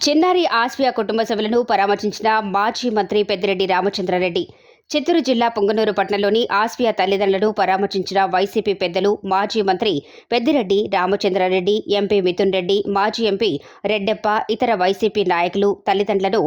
చిన్నారి ఆస్వియా కుటుంబ సభ్యులను పరామర్శించిన మాజీ మంత్రి పెద్దిరెడ్డి రామచంద్రారెడ్డి. చిత్తూరు జిల్లా పుంగనూరు పట్టణంలోని ఆస్వియా తల్లిదండ్రులను పరామర్శించిన వైసీపీ పెద్దలు మాజీ మంత్రి పెద్దిరెడ్డి రామచంద్రారెడ్డి, ఎంపీ మిథున్ రెడ్డి, మాజీ ఎంపీ రెడ్డెప్ప, ఇతర వైసీపీ నాయకులు తల్లిదండ్రులను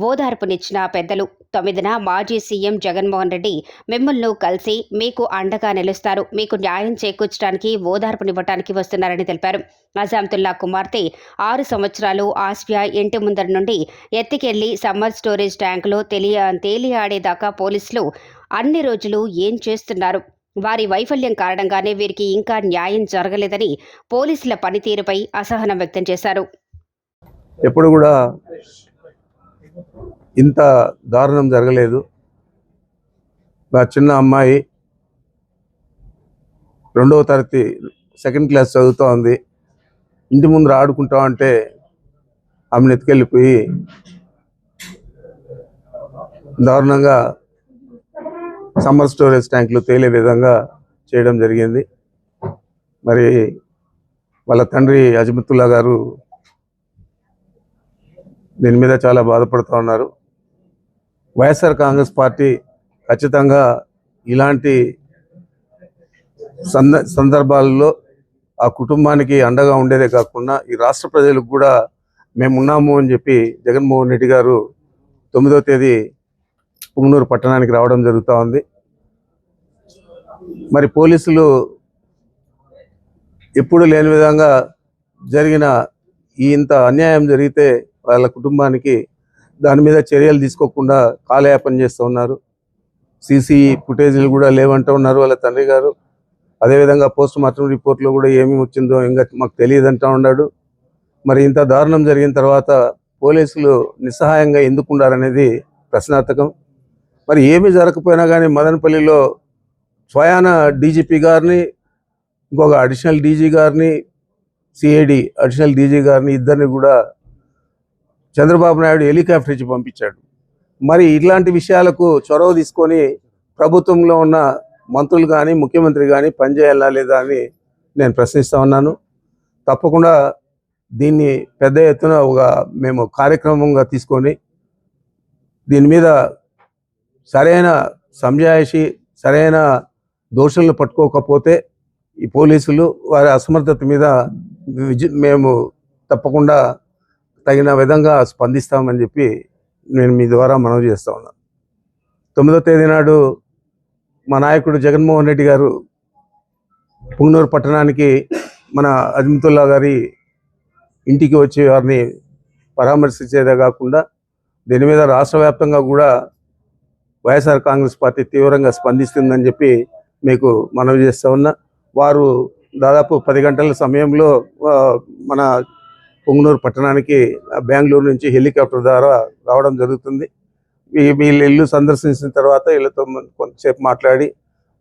ఓదార్పునిచ్చిన పెద్దలు. 9న మాజీ సీఎం జగన్మోహన్ రెడ్డి మిమ్మల్ని కలిసి మీకు అండగా నిలుస్తారు, మీకు న్యాయం చేకూర్చడానికి ఓదార్పునివ్వటానికి వస్తున్నారని తెలిపారు. అజాంతుల్లా కుమార్తె 6 సంవత్సరాలు ఆస్వియా ఇంటి ముందర నుండి ఎత్తికెళ్లి సమ్మర్ స్టోరేజ్ ట్యాంకులో తేలియాడేదాకా పోలీసులు అన్ని రోజులు ఏం చేస్తున్నారు? వారి వైఫల్యం కారణంగానే వీరికి ఇంకా న్యాయం జరగలేదని పోలీసుల పనితీరుపై అసహనం వ్యక్తం చేశారు. ఎప్పుడు కూడా ఇంత దారుణం జరగలేదు. నా చిన్న అమ్మాయి 2వ తరగతి సెకండ్ క్లాస్ చదువుతూ ఉంది. ఇంటి ముందర ఆడుకుంటా ఉంటే ఆమెను ఎత్తుకెళ్ళిపోయి దారుణంగా సమ్మర్ స్టోరేజ్ ట్యాంకులు తేలే విధంగా చేయడం జరిగింది. మరి వాళ్ళ తండ్రి అజ్మతుల్లా గారు దీని మీద చాలా బాధపడుతూ ఉన్నారు. వైఎస్ఆర్ కాంగ్రెస్ పార్టీ ఖచ్చితంగా ఇలాంటి సందర్భాల్లో ఆ కుటుంబానికి అండగా ఉండేదే కాకుండా ఈ రాష్ట్ర ప్రజలకు కూడా మేమున్నాము అని చెప్పి జగన్మోహన్ రెడ్డి గారు 9వ తేదీ పుంగనూరు పట్టణానికి రావడం జరుగుతూ ఉంది. మరి పోలీసులు ఎప్పుడు లేని విధంగా జరిగిన ఇంత అన్యాయం జరిగితే వాళ్ళ కుటుంబానికి దాని మీద చర్యలు తీసుకోకుండా కాలయాపన చేస్తూ ఉన్నారు. సీసీ ఫుటేజీలు కూడా లేవంటూ ఉన్నారు వాళ్ళ తండ్రి గారు. అదేవిధంగా పోస్ట్ మార్టం రిపోర్ట్లో కూడా ఏమి వచ్చిందో ఇంకా మాకు తెలియదంటూ ఉన్నాడు. మరి ఇంత దారుణం జరిగిన తర్వాత పోలీసులు నిస్సహాయంగా ఎందుకున్నారనేది ప్రశ్నార్థకం. మరి ఏమీ జరగకపోయినా కానీ మదనపల్లిలో స్వయాన డీజీపీ గారిని, ఇంకొక అడిషనల్ డీజీ గారిని, సిఐడి అడిషనల్ డీజీ గారిని ఇద్దరిని కూడా చంద్రబాబు నాయుడు హెలికాప్టర్ ఇచ్చి పంపించాడు. మరి ఇట్లాంటి విషయాలకు చొరవ తీసుకొని ప్రభుత్వంలో ఉన్న మంత్రులు కానీ ముఖ్యమంత్రి కానీ పనిచేయాలా లేదా అని నేను ప్రశ్నిస్తూ ఉన్నాను. తప్పకుండా దీన్ని పెద్ద ఎత్తున మేము కార్యక్రమంగా తీసుకొని దీని మీద సరైన సంజాయిషి, సరైన దోషులను పట్టుకోకపోతే ఈ పోలీసులు వారి అసమర్థత మీద మేము తప్పకుండా తగిన విధంగా స్పందిస్తామని చెప్పి నేను మీ ద్వారా మనవి చేస్తూ ఉన్నాను. 9వ తేదీ నాడు మా నాయకుడు జగన్మోహన్ రెడ్డి గారు పుంగనూరు పట్టణానికి మన అజ్మతుల్లా గారి ఇంటికి వచ్చి వారిని పరామర్శించేదే కాకుండా దీని మీద రాష్ట్ర వ్యాప్తంగా కూడా వైఎస్ఆర్ కాంగ్రెస్ పార్టీ తీవ్రంగా స్పందిస్తుందని చెప్పి మీకు మనవి చేస్తూ ఉన్నా. వారు దాదాపు 10 గంటల సమయంలో మన పుంగనూరు పట్టణానికి బెంగళూరు నుంచి హెలికాప్టర్ ద్వారా రావడం జరుగుతుంది. వీళ్ళ ఇల్లు సందర్శించిన తర్వాత వీళ్ళతో కొంతసేపు మాట్లాడి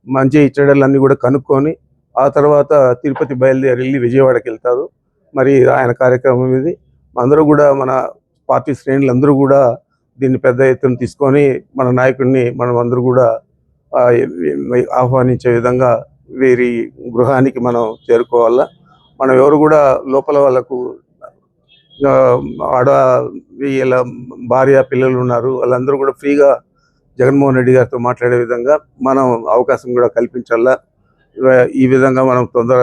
మంచి చెడ్డలన్నీ కూడా కనుక్కొని ఆ తర్వాత తిరుపతి బయలుదేరి వెళ్ళి విజయవాడకి వెళ్తారు. మరి ఆయన కార్యక్రమం ఇది. అందరూ కూడా మన పార్టీ శ్రేణులందరూ కూడా దీన్ని పెద్ద ఎత్తున తీసుకొని మన నాయకుడిని మనం అందరూ కూడా ఆహ్వానించే విధంగా వీరి గృహానికి మనం చేరుకోవాలా. మనం ఎవరు కూడా లోపల వాళ్ళకు వీళ్ళ భార్య పిల్లలు ఉన్నారు, వాళ్ళందరూ కూడా ఫ్రీగా జగన్మోహన్ రెడ్డి గారితో మాట్లాడే విధంగా మనం అవకాశం కూడా కల్పించాలా. ఈ విధంగా మనం తొందర